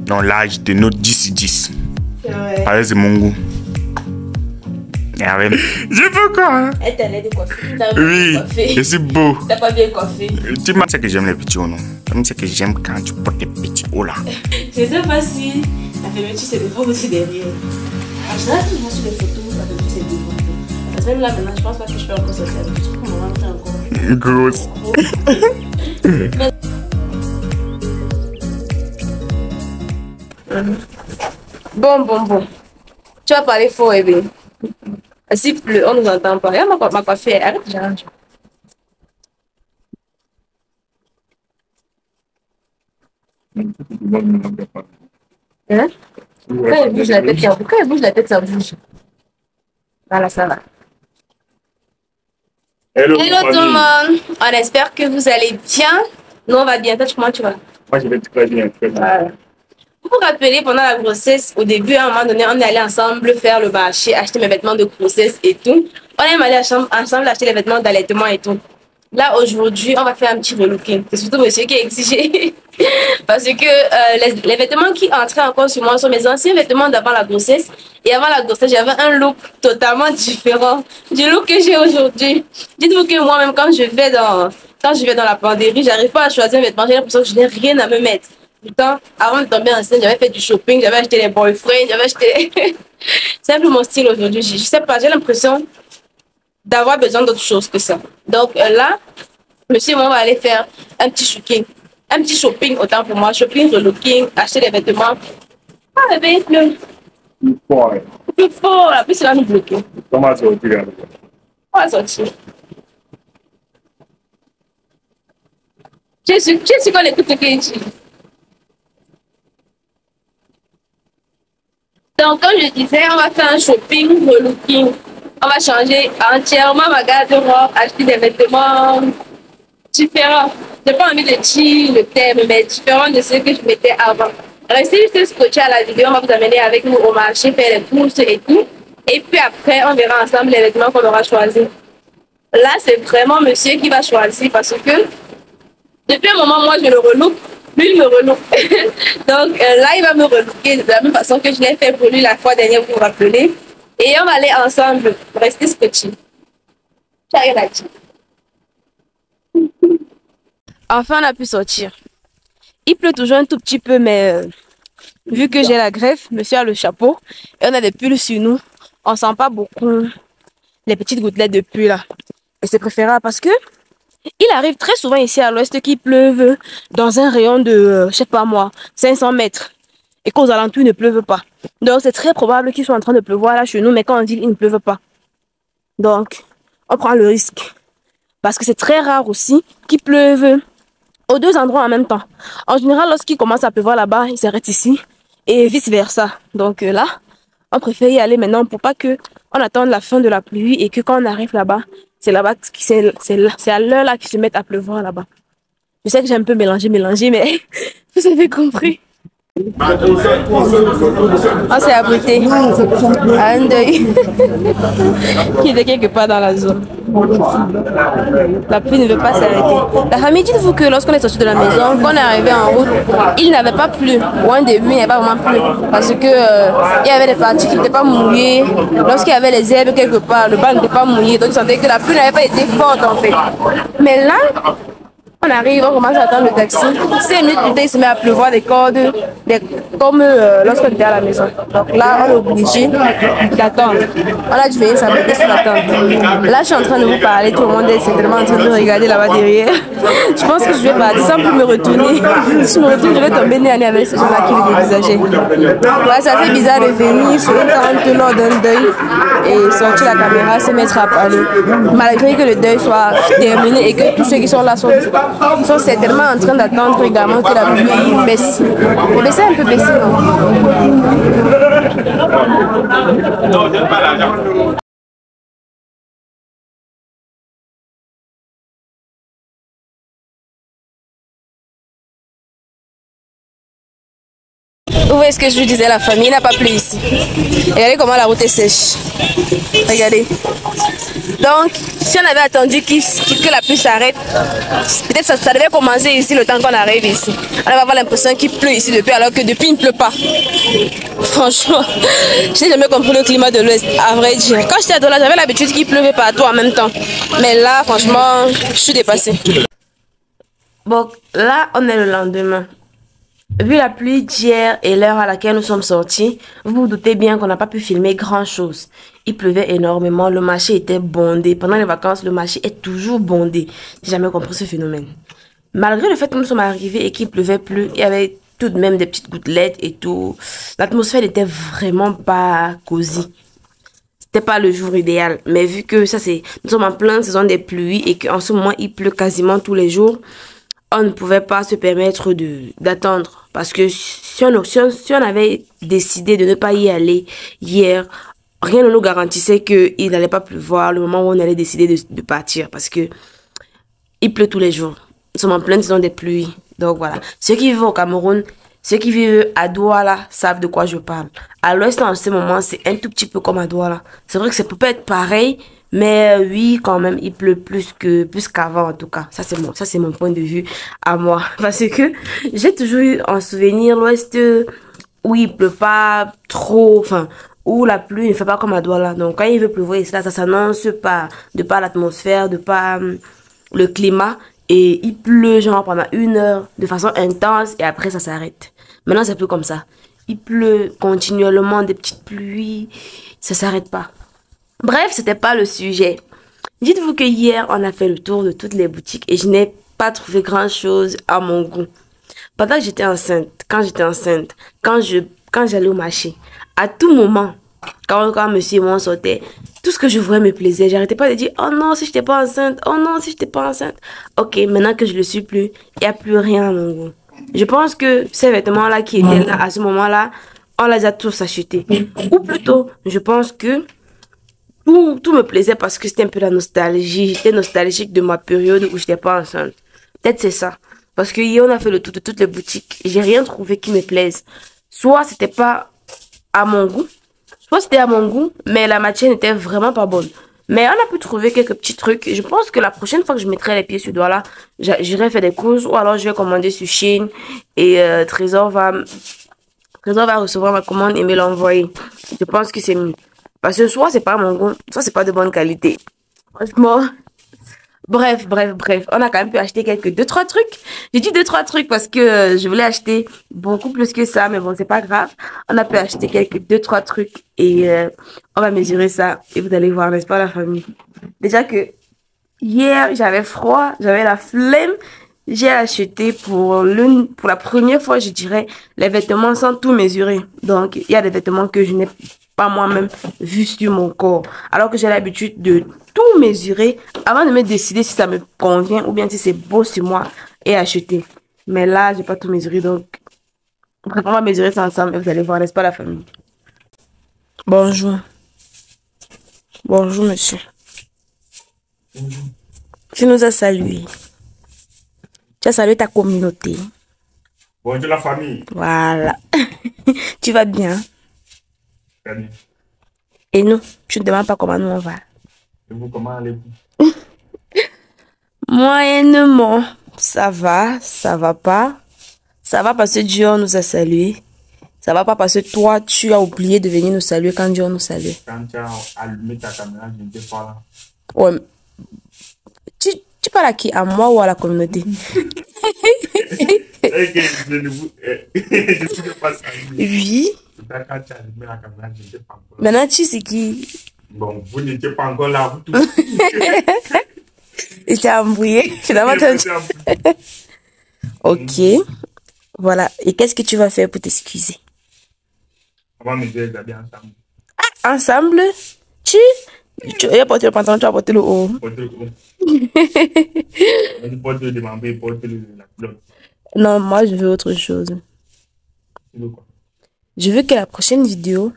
Donc là, je te note 10 sur 10. C'est vrai. Allez, c'est mon goût. Je peux quoi hein? Elle t'a l'air de coiffer. Oui, je suis beau. T'as pas bien coiffé. Tu sais que j'aime les petits hauts, non? Tu sais que j'aime quand tu portes des petits hauts là. Je sais pas si la fermeture c'est devant ou c'est derrière. En général, quand je vois sur les photos, la fermeture c'est devant. Parce que même là maintenant, je pense pas que je peux encore sortir avec. Je trouve qu'on va faire encore. Grosse. Bon. Tu vas parler fort, Ebe. S'il pleut, on nous entend pas. Regarde ma coiffure, arrête, j'arrange. Hein? Quand il bouge la tête, ça bouge. Voilà, ça va. Hello Tout le monde. On espère que vous allez bien. Nous, on va bien. Toi, comment tu vas? Moi, je vais très bien. Voilà. Vous vous rappelez, pendant la grossesse, au début, à un moment donné, on est allé ensemble faire le marché, acheter mes vêtements de grossesse et tout. On est allé ensemble acheter les vêtements d'allaitement et tout. Là, aujourd'hui, on va faire un petit relooking. C'est surtout monsieur qui a exigé. Parce que les vêtements qui entraient encore sur moi sont mes anciens vêtements d'avant la grossesse. Et avant la grossesse, j'avais un look totalement différent du look que j'ai aujourd'hui. Dites-vous que moi-même, quand je vais dans la penderie, j'arrive pas à choisir un vêtement. J'ai l'impression que je n'ai rien à me mettre. Pourtant, avant de tomber enceinte, j'avais fait du shopping, j'avais acheté les boyfriends, j'avais acheté... C'est un peu mon style aujourd'hui. Je sais pas, j'ai l'impression d'avoir besoin d'autre chose que ça. Donc là, monsieur et moi, on va aller faire un petit shopping. Un petit shopping, autant pour moi. Shopping, relooking, acheter des vêtements. Ah, bébé, il pleut. Plus fort, la pluie, c'est là nous bloquer. Comment sortir? On va sortir. Tu es sûr qu'on écoute ce qu'il dit? Donc, comme je disais, on va faire un shopping, relooking. On va changer entièrement ma garde-robe, acheter des vêtements différents. Je n'ai pas envie de dire le thème, mais différents de ceux que je mettais avant. Restez juste scotché à la vidéo, on va vous amener avec nous au marché, faire les courses et tout. Et puis après, on verra ensemble les vêtements qu'on aura choisis. Là, c'est vraiment monsieur qui va choisir parce que depuis un moment, moi, je le relook. Lui, il me relook. Donc là, il va me relooker de la même façon que je l'ai fait pour lui la fois dernière, vous vous rappelez. Et on va aller ensemble. Restez scotchés. Tu as rien à dire. Enfin, on a pu sortir. Il pleut toujours un tout petit peu, mais vu que j'ai la greffe, monsieur a le chapeau et on a des pulls sur nous, on sent pas beaucoup les petites gouttelettes de pluie là. Et c'est préférable parce que il arrive très souvent ici à l'ouest qu'il pleuve dans un rayon de, je sais pas moi, 500 mètres. Et qu'aux alentours, il ne pleuve pas. Donc, c'est très probable qu'il soit en train de pleuvoir là chez nous, mais quand on dit il ne pleuve pas. Donc, on prend le risque. Parce que c'est très rare aussi qu'il pleuve aux deux endroits en même temps. En général, lorsqu'il commence à pleuvoir là-bas, il s'arrête ici et vice-versa. Donc là, on préfère y aller maintenant pour pas que on attende la fin de la pluie et que quand on arrive là-bas, c'est là-bas, c'est à l'heure là qu'ils se mettent à pleuvoir là-bas. Je sais que j'ai un peu mélangé, mais vous avez compris. On s'est abrité à un deuil qui était quelque part dans la zone. La pluie ne veut pas s'arrêter. La famille, dites-vous que lorsqu'on est sorti de la maison, quand on est arrivé en route, il n'avait pas plu. Ou un début, il n'y avait pas vraiment plu. Parce que il y avait des parties qui n'étaient pas mouillées. Lorsqu'il y avait les herbes quelque part, le bas n'était pas mouillé. Donc, il sentait que la pluie n'avait pas été forte en fait. Mais là, on arrive, on commence à attendre le taxi. 5 minutes plus tard, il se met à pleuvoir des cordes, comme lorsqu'on était à la maison. Donc là, on est obligé d'attendre. On a dû venir s'abriter sur la tente. Là, je suis en train de vous parler, tout le monde est certainement en train de regarder là-bas derrière. Je pense que je vais partir sans plus me retourner. Si je me retourne, je vais tomber nez à nez avec ces gens-là qui me dévisageaient. Ouais, c'est assez bizarre de venir sur une tente lors d'un deuil et sortir la caméra, se mettre à parler. Malgré que le deuil soit terminé et que tous ceux qui sont là sont certainement en train d'attendre également que la pluie baisse. Mais baisser un peu baisser, non? Vous voyez ce que je vous disais, la famille n'a pas plu ici. Regardez comment la route est sèche. Regardez. Donc, si on avait attendu que la pluie s'arrête, peut-être ça devait commencer ici le temps qu'on arrive ici. On va avoir l'impression qu'il pleut ici depuis, alors que depuis il ne pleut pas. Franchement, je n'ai jamais compris le climat de l'Ouest, à vrai dire. Quand j'étais à Douala, j'avais l'habitude qu'il pleuvait partout en même temps. Mais là, franchement, je suis dépassée. Bon, là, on est le lendemain. Vu la pluie d'hier et l'heure à laquelle nous sommes sortis, vous vous doutez bien qu'on n'a pas pu filmer grand-chose. Il pleuvait énormément, le marché était bondé. Pendant les vacances, le marché est toujours bondé. J'ai jamais compris ce phénomène. Malgré le fait que nous sommes arrivés et qu'il pleuvait plus, il y avait tout de même des petites gouttelettes et tout. L'atmosphère n'était vraiment pas cosy. C'était pas le jour idéal. Mais vu que nous sommes en pleine saison des pluies et qu'en ce moment, il pleut quasiment tous les jours, on ne pouvait pas se permettre d'attendre. Parce que si on avait décidé de ne pas y aller hier, rien ne nous garantissait qu'il n'allait pas pleuvoir le moment où on allait décider de partir. Parce que il pleut tous les jours. Nous sommes en pleine saison des pluies. Donc voilà. Ceux qui vivent au Cameroun, ceux qui vivent à Douala savent de quoi je parle. À l'ouest, en ce moment, c'est un tout petit peu comme à Douala. C'est vrai que ça peut pas être pareil. Mais oui, quand même, il pleut plus qu'avant en tout cas. Ça c'est mon point de vue à moi. Parce que j'ai toujours eu en souvenir l'Ouest où il pleut pas trop, enfin, où la pluie ne fait pas comme à Douala. Donc quand il veut pleuvoir, ça s'annonce pas de par l'atmosphère, de par le climat. Et il pleut genre pendant 1 heure de façon intense et après ça s'arrête. Maintenant c'est plus comme ça. Il pleut continuellement des petites pluies, ça s'arrête pas. Bref, c'était pas le sujet. Dites-vous que hier, on a fait le tour de toutes les boutiques et je n'ai pas trouvé grand-chose à mon goût. Pendant que j'étais enceinte, quand j'allais au marché, à tout moment, quand monsieur et moi sortaient, tout ce que je voyais me plaisait. J'arrêtais pas de dire, oh non, si j'étais pas enceinte, oh non, si j'étais pas enceinte. Ok, maintenant que je le suis plus, il n'y a plus rien à mon goût. Je pense que ces vêtements-là qui étaient là à ce moment-là, on les a tous achetés. Ou plutôt, je pense que tout me plaisait parce que c'était un peu la nostalgie. J'étais nostalgique de ma période où j'étais pas enceinte. Peut-être c'est ça. Parce que hier, on a fait le tour de toutes les boutiques. J'ai rien trouvé qui me plaise. Soit c'était pas à mon goût. Soit c'était à mon goût, mais la matière n'était vraiment pas bonne. Mais on a pu trouver quelques petits trucs. Je pense que la prochaine fois que je mettrai les pieds sur Douala, j'irai faire des courses ou alors je vais commander sur Chine et Trésor va recevoir ma commande et me l'envoyer. Je pense que c'est mieux. Parce que soit c'est pas mon goût, soit c'est pas de bonne qualité. Franchement. Bref. On a quand même pu acheter quelques 2-3 trucs. J'ai dit 2-3 trucs parce que je voulais acheter beaucoup plus que ça. Mais bon, c'est pas grave. On a pu acheter quelques 2-3 trucs. Et on va mesurer ça. Et vous allez voir, n'est-ce pas, la famille? Déjà que hier, j'avais froid. J'avais la flemme. J'ai acheté pour la première fois, je dirais, les vêtements sans tout mesurer. Donc, il y a des vêtements que je n'ai pas moi-même vu sur mon corps. Alors que j'ai l'habitude de tout mesurer avant de me décider si ça me convient ou bien si c'est beau sur moi et acheter. Mais là, j'ai pas tout mesuré. Donc, on va mesurer ça ensemble et vous allez voir, n'est-ce pas, la famille? Bonjour. Bonjour, monsieur. Tu nous as salué. Tu as salué ta communauté. Bonjour la famille. Voilà. Tu vas bien? Très bien. Et nous, tu ne demandes pas comment nous on va. Et vous, comment allez-vous? Moyennement. Ça va pas. Ça va parce que Dieu nous a salués. Ça va pas parce que toi, tu as oublié de venir nous saluer quand Dieu nous salue. Quand tu as allumé ta caméra, je n'étais pas là. Ouais. Tu parles à qui? À moi ou à la communauté? Je suis pas salué. Oui. Quand tu as allumé la caméra, je n'étais pas encore là. Maintenant, tu sais qui? Bon, vous n'étiez pas encore là, vous tous. Je t'ai embrouillé. Je n'ai pas entendu. Ok. Voilà. Et qu'est-ce que tu vas faire pour t'excuser? On va me dire d'habiller ensemble. Ah, ensemble? Tu as porté le pantalon, tu as porté le haut. Portez le haut. Portez le membres, portez la culotte. Non, moi, je veux autre chose. Tu veux quoi? Je veux que la prochaine vidéo,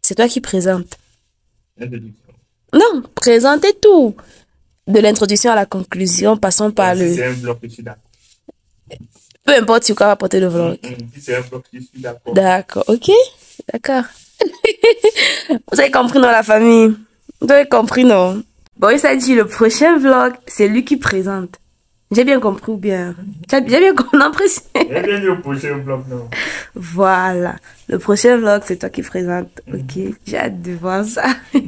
c'est toi qui présentes. Introduction. Non, présentez tout. De l'introduction à la conclusion, passons par le... C'est un bloc que je suis d'accord. Peu importe sur quoi va porter le vlog. Si c'est un vlog, je suis d'accord. D'accord, ok. D'accord. Vous avez compris, non, la famille? Vous avez compris, non? Bon, il s'est dit, le prochain vlog, c'est lui qui présente. J'ai bien compris ou bien? J'ai bien compris. J'ai bien dit le prochain vlog, non? Voilà. Le prochain vlog, c'est toi qui présente. Ok. J'ai hâte de voir ça. On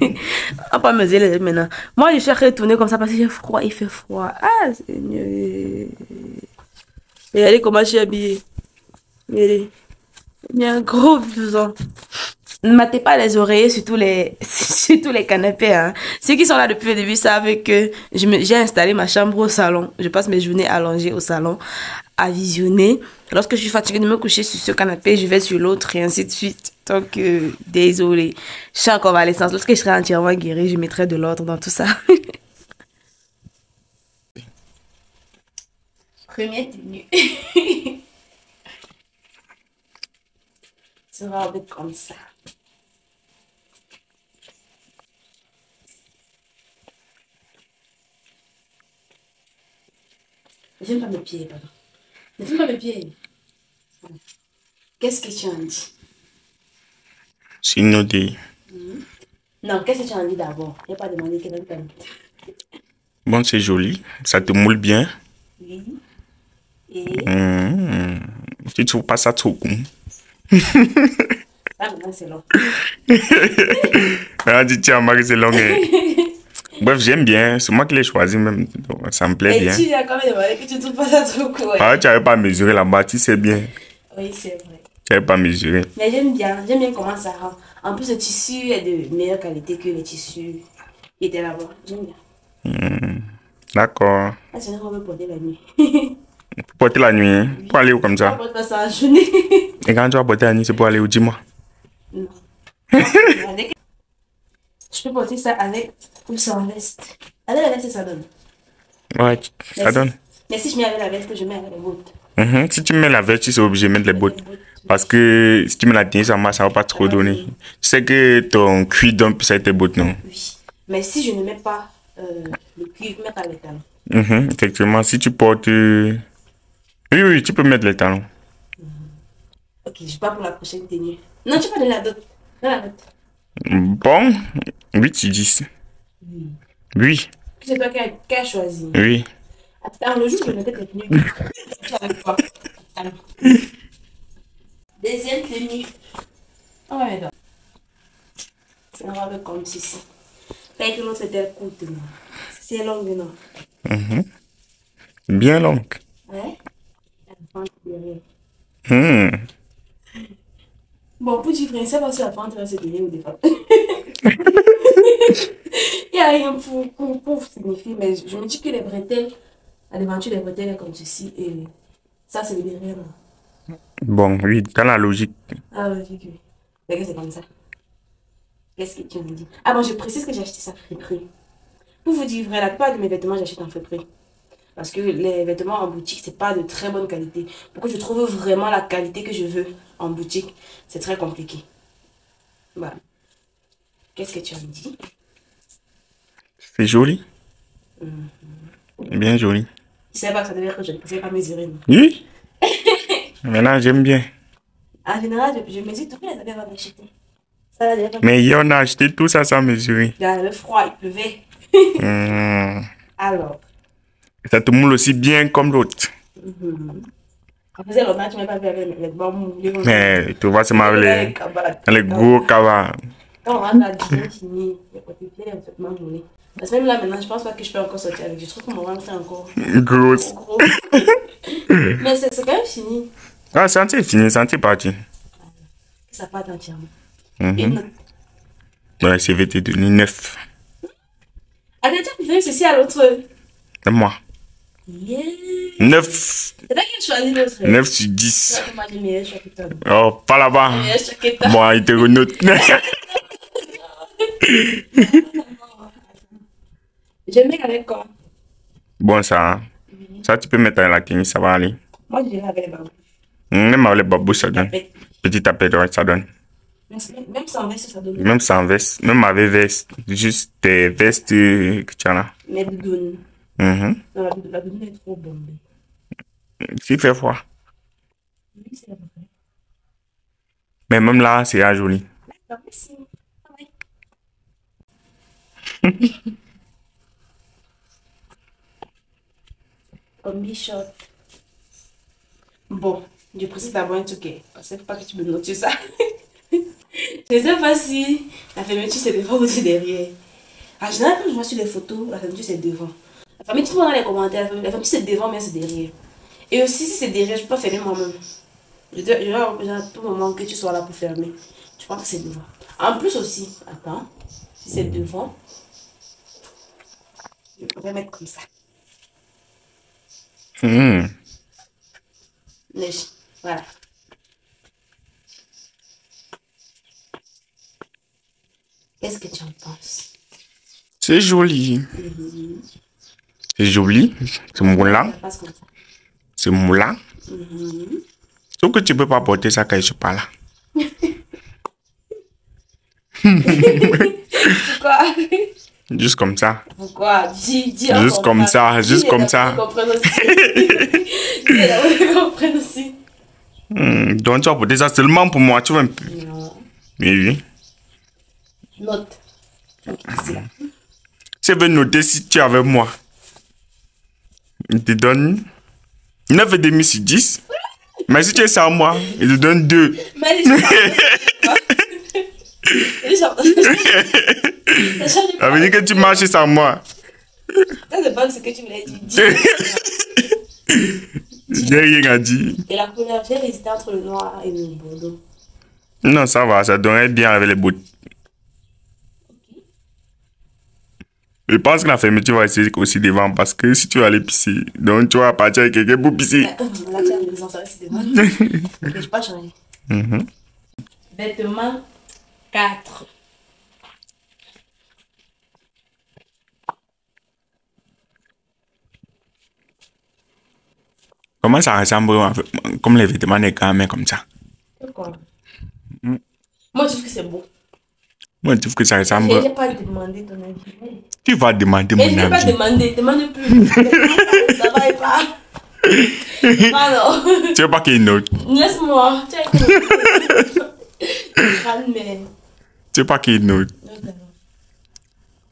va pas me dire maintenant. Moi, je suis retournée comme ça parce que j'ai froid. Il fait froid. Ah, Seigneur. Regardez comment je suis habillée. Regardez. Il y a un gros blouson. Ne matez pas les oreillers sur tous les, sur tous les canapés. Hein. Ceux qui sont là depuis le début savent que j'ai installé ma chambre au salon. Je passe mes journées allongées au salon à visionner. Lorsque je suis fatiguée de me coucher sur ce canapé, je vais sur l'autre et ainsi de suite. Donc, désolé. Je suis en convalescence. Lorsque je serai entièrement guérie, je mettrai de l'ordre dans tout ça. Première tenue. Tu vas en mettre comme ça. Ne filme pas mes pieds, pardon. Ne filme pas mes pieds. Qu'est-ce que tu en dis? C'est une idée. Non, qu'est-ce que tu en dis d'abord? Je n'ai pas demandé quel est le Bon, c'est joli. Ça te moule bien. Oui. Et Tu trouves pas ça trop cool? là, maintenant, c'est long. Ah, dit, tiens, Marie, c'est long. Bref, j'aime bien. C'est moi qui l'ai choisi même. Donc, ça me plaît Et bien. tu as quand même demandé que tu ne trouves pas ça trop cool. Ah, tu n'avais pas mesuré là-bas, tu sais bien. Oui, c'est vrai. Tu n'avais pas mesuré. Mais j'aime bien comment ça rend. En plus, le tissu est de meilleure qualité que les tissus qui étaient là-bas. J'aime bien. D'accord. Ah, c'est une robe porter la nuit. Pour porter la nuit, hein? Pour aller où comme Je ne ça? porte pas ça en journée. Et quand tu vas porter la nuit, c'est pour aller où? Dis-moi. Non. Je peux porter ça avec ou sans veste. Avec la veste, ça donne. Ouais, ça donne. Mais si je mets avec la veste, je mets avec les bottes. Si tu mets la veste, tu es obligé de mettre les bottes. Parce que si tu mets la tenue, ça ne va pas trop donner. Tu sais que ton cuir donne plus avec tes bottes, non? Oui. Mais si je ne mets pas le cuir, je mets pas les talons. Effectivement, si tu portes... Oui, tu peux mettre les talons. Ok, je pars pour la prochaine tenue. Non, tu vas donner la dot. Donne la dot. Bon, 8 sur 10. Oui, C'est toi qui as choisi. oui. Attends, le jour où je mettais tes tenues, tu avais quoi? Alors. Deuxième tenue. On va mettre. C'est une robe comme ceci. Fait que l'autre était courte, non? C'est long, non? Bien longue. Ouais? Hmm. Bon, pour dire vrai, c'est pas si la fente va se tenir ou des fois. Il n'y a rien pour signifier, mais je me dis que les bretelles, la devanture des bretelles est comme ceci, et ça, c'est le derrière. Non? Bon, oui, dans la logique. Ah, oui, oui. Mais que c'est comme ça. Qu'est-ce que tu me dis? Ah bon, je précise que j'ai acheté ça friperie. Pour vous dire vrai, la plupart de mes vêtements, j'achète en friperie. Parce que les vêtements en boutique, c'est pas de très bonne qualité. Pour que je trouve vraiment la qualité que je veux en boutique, c'est très compliqué. Voilà. Qu'est-ce que tu me dis? C'est joli. Bien joli. Je sais pas que ça devait être joli, parce que je ne pas mesurer. Non? Oui. Maintenant, j'aime bien. En général, je mesure tout, mais ça devait pas m'acheter. Ça devait pas. Mais hier, on a acheté tout ça sans mesurer. Il y avait froid, il pleuvait. Alors. Ça te moule aussi bien comme l'autre. Ça faisait longtemps que tu m'as pas vu avec les bambous. Mais tu vois, c'est avec les gros cavas. Quand on rentre à la dîner fini, il y a pas de pied, un traitement journée. Parce que même là, maintenant, je pense pas que je peux encore sortir avec. Je trouve qu'on va rentrer encore. Grosse. Gros. Mais c'est quand même fini. Ah, c'est fini, c'est parti. Ça part entièrement. Ouais, c'est VT de 9. Attends, tu as préféré ceci à l'autre? C'est moi. Yeah. 9. C'est toi qui as choisi l'autre? 9 sur 10. Moi, j'ai meilleur chapitre. Oh, pas là-bas. Meilleur chapitre. Bon, il te renote. J'aime bien avec quoi? Bon, ça. Ça, tu peux mettre à la tenue, ça va aller. Moi, je dirais avec les babous. Même avec les babous, ça donne. Petit tapette, ouais, ça donne. Même sans veste, ça donne. Même sans veste. Même avec veste. Juste tes vestes que tu as là. Mais doudounes. Non, la doudoune est trop bombée. S'il fait froid. Oui, c'est vrai. Mais même là, c'est joli. D'accord, merci. Ouais. Combi short. Bon, je précise d'abord un truc. Parce qu'il ne faut pas que tu me notes ça. Je ne sais pas si la fermeture c'est devant ou c'est derrière. En général, quand je vois sur les photos, la fermeture c'est devant. La fermeture, tu vois dans les commentaires, la fermeture c'est devant, mais c'est derrière. Et aussi, si c'est derrière, je peux pas fermer moi-même. Je dois à tout moment que tu sois là pour fermer. Je pense que c'est devant. En plus aussi, attends, si c'est devant, je pourrais mettre comme ça. Neige. Voilà. Qu'est-ce que tu en penses? C'est joli. C'est joli. C'est moulin. Ça passe comme ça. C'est moulin. Sauf que tu peux pas porter ça quand je suis pas là. Pourquoi? Juste comme ça. Pourquoi? Dis Juste comme ça. Juste comme ça. Comprennent aussi. Donc tu vas porter ça seulement pour moi. Tu vois un peu. Non. Oui, oui. Note. C'est là. Je vais noter si tu es avec moi. Il te donne 9,5 sur 10. Mais si tu es sans moi, il te donne 2. Mais Ça veut dire que tu marches sans moi. Ça dépend de ce que tu voulais dire. J'ai rien à dire. Et la couleur, j'ai hésité entre le noir et le bordeaux. Non, ça va, ça donnerait bien avec les bottes. Je pense que la fermeture va essayer aussi devant parce que si tu vas aller pisser, donc tu vas partir avec quelqu'un pour pisser. Là, tu as raison, ça reste devant. Ok, je peux pas changer. Vêtements 4. Comment ça ressemble comme les vêtements des gamins comme ça? Pourquoi? Moi, je trouve que c'est beau. Moi, je trouve que ça Je ressemble. n'ai pas demandé ton avis. Tu vas demander Mais mon je n'ai pas avis. demandé, demande plus. Ça va et pas. Pardon. Tu veux pas qu'il y ait une note? Laisse-moi. Tu as été. Calme. Tu veux pas qu'il y ait une note?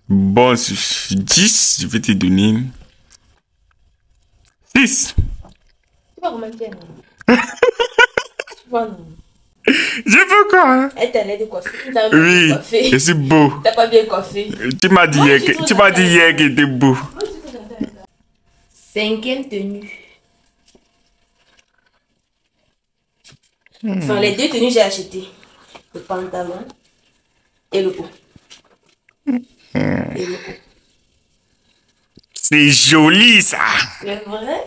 Bon, sur 10, je vais te donner 6. Tu vas comment dire, non? Tu vois, non. Je veux quoi? Hein? Elle t'a l'air de coiffer. Oui, je suis beau. T'as pas bien coiffé. Tu m'as dit hier qu'il était beau. 5e tenue. Enfin, les 2 tenues j'ai acheté. Le pantalon et le haut. Et le haut. C'est joli ça. C'est vrai?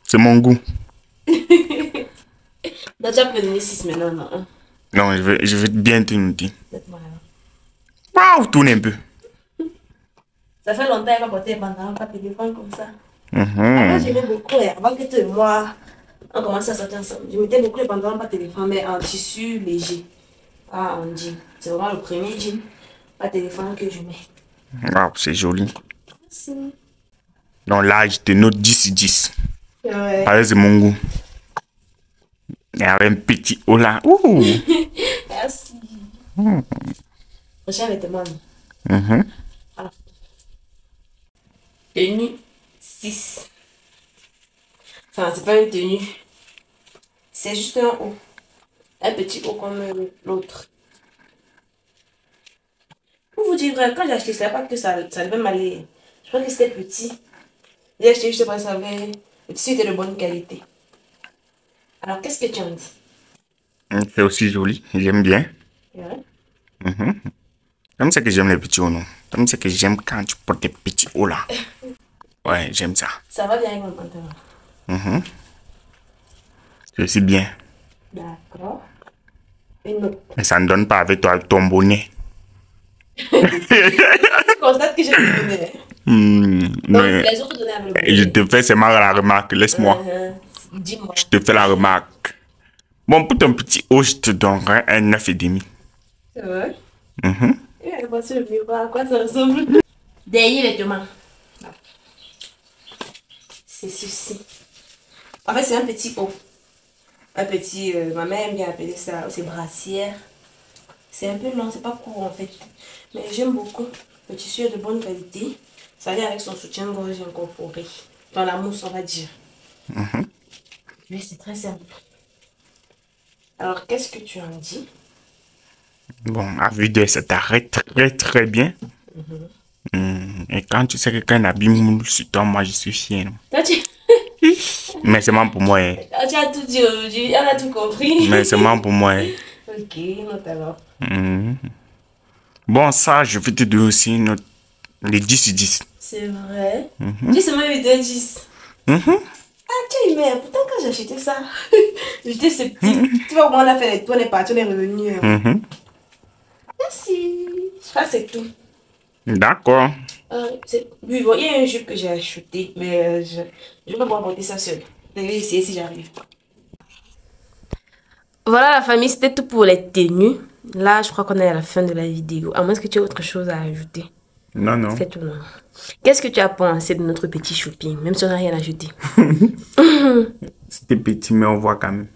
C'est mon goût. Donc tu as pu donner 6 maintenant, non? Non, je vais bien te noter. Donne-moi alors. Waouh, tourne un peu. Ça fait longtemps qu'elle va porter les pantalons, pas téléphone comme ça. Moi j'aimais beaucoup, avant que toi et moi, on commençait à sortir ensemble. Je mettais beaucoup les pantalons, pas téléphone, mais en tissu léger. Pas en jean. C'est vraiment le premier jean, pas téléphone que je mets. Waouh, c'est joli. Merci. Donc là, je te note 10 sur 10. Ouais. Pareil, c'est mon goût. Il y avait un petit haut là. Ouh. Merci. Prochain vêtement. Voilà. Tenue 6. Enfin, c'est pas une tenue. C'est juste un haut. Un petit haut comme l'autre. Pour vous dire vrai, quand j'ai acheté, je savais pas que ça devait m'aller. Je crois que c'était petit. J'ai acheté, je sais pas, ça avait. Le tissu était de bonne qualité. Alors, qu'est-ce que tu en dis? C'est aussi joli. J'aime bien. Ouais. Comme c'est que j'aime les petits hauts, non? Comme c'est que j'aime quand tu portes des petits hauts là. Ouais, j'aime ça. Ça va bien avec mon pantalon. C'est aussi bien. D'accord. Une autre. Mais ça ne donne pas avec toi ton bonnet. Tu constates que j'ai le bonnet. Donc, Mais les autres donnaient avec le je bonnet. te fais seulement la remarque. Laisse-moi. Dis-moi. Je te fais la remarque. Bon, pour ton petit haut, je te donnerai un 9,5. C'est vrai? Et elle voit sur le miroir, à quoi ça ressemble? Dernier vêtement. C'est ceci. En fait, c'est un petit haut. Ma mère aime bien appeler ça aussi brassière. C'est un peu long, c'est pas court en fait. Mais j'aime beaucoup. Le tissu est de bonne qualité. Ça vient avec son soutien-gorge incorporé. Dans la mousse, on va dire. Mais c'est très simple. Alors, qu'est-ce que tu en dis? Bon, à vue d'œil, ça t'arrête très très bien. Et quand tu sais que quelqu'un habille moule sur toi, moi je suis fier. Toi, Mais c'est même pour moi. Hein. tu as tout dit aujourd'hui, on a tout compris. Mais c'est même pour moi. Hein. Ok, notamment. Bon, ça, je vais te donner aussi les 10 sur 10. C'est vrai. J'ai seulement eu 2 10. Ah, tu mais pourtant, quand j'ai acheté ça, j'étais sceptique. Tu vois comment on a fait les tours, on est parti, on est revenu. Merci. Je crois que c'est tout. D'accord. Oui, bon, il y a un jupe que j'ai acheté, mais je vais pas pouvoir porter ça seul. Je vais essayer si j'arrive. Voilà la famille, c'était tout pour les tenues. Là, je crois qu'on est à la fin de la vidéo. À moins que tu aies autre chose à ajouter. Non, non. C'est tout, non. Qu'est-ce que tu as pensé de notre petit shopping, même si on n'a rien ajouté? C'était petit, mais on voit quand même.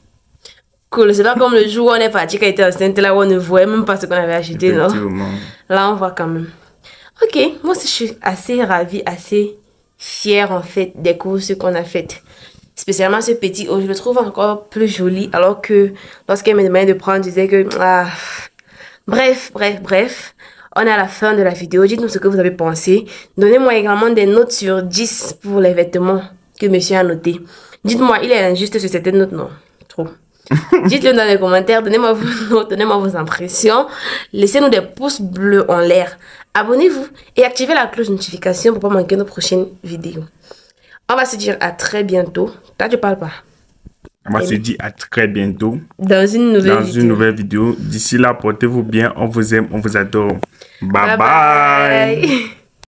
Cool, c'est pas comme le jour où on est parti, quand on était enceinte, là où on ne voyait même pas ce qu'on avait acheté, non? Là, on voit quand même. Ok, moi aussi, je suis assez ravie, assez fière en fait des courses qu'on a faites. Spécialement ce petit haut, je le trouve encore plus joli, alors que lorsqu'elle me demandait de prendre, je disais que... Bref. On est à la fin de la vidéo. Dites-nous ce que vous avez pensé. Donnez-moi également des notes sur 10 pour les vêtements que monsieur a noté. Dites-moi, il est injuste sur certaines notes, non? Trop. Dites-le dans les commentaires. Donnez-moi vos notes, donnez-moi vos impressions. Laissez-nous des pouces bleus en l'air. Abonnez-vous et activez la cloche de notification pour ne pas manquer nos prochaines vidéos. On va se dire à très bientôt. Toi, tu parles pas. On va se dire à très bientôt. Dans une nouvelle vidéo. D'ici là, portez-vous bien. On vous aime, on vous adore. Bye bye.